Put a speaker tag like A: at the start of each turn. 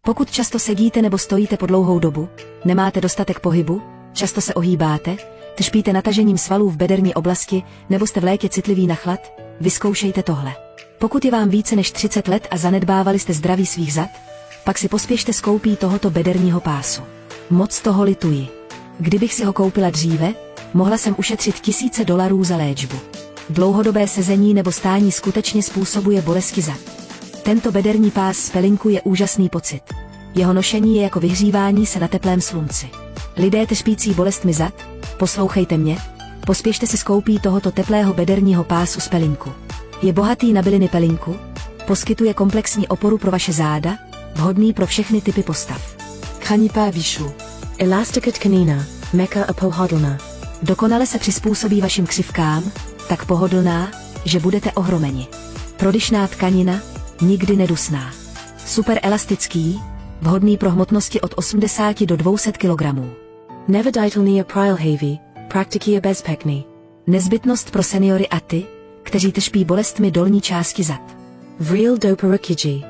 A: Pokud často sedíte nebo stojíte po dlouhou dobu, nemáte dostatek pohybu, často se ohýbáte, trpíte natažením svalů v bederní oblasti nebo jste v létě citliví na chlad, vyzkoušejte tohle. Pokud je vám více než 30 let a zanedbávali jste zdraví svých zad, pak si pospěšte s koupí tohoto bederního pásu. Moc toho lituji. Kdybych si ho koupila dříve, mohla jsem ušetřit tisíce dolarů za léčbu. Dlouhodobé sezení nebo stání skutečně způsobuje bolesti zad. Tento bederní pás z pelinku je úžasný pocit. Jeho nošení je jako vyhřívání se na teplém slunci. Lidé trpící bolestmi zad, poslouchejte mě, pospěšte si s koupí tohoto teplého bederního pásu z pelinku. Je bohatý na byliny pelinku, poskytuje komplexní oporu pro vaše záda, vhodný pro všechny typy postav.
B: Tkaní výšu. Elastika tkanina, meka a pohodlná.
A: Dokonale se přizpůsobí vašim křivkám, tak pohodlná, že budete ohromeni. Prodyšná tkanina, nikdy nedusná. Super elastický, vhodný pro hmotnosti od 80 do 200 kg.
B: Neviditelný a prilhavý, praktiky a bezpekný.
A: Nezbytnost pro seniory a ty, kteří trpí bolestmi dolní části zad.
B: Vril do porukidži.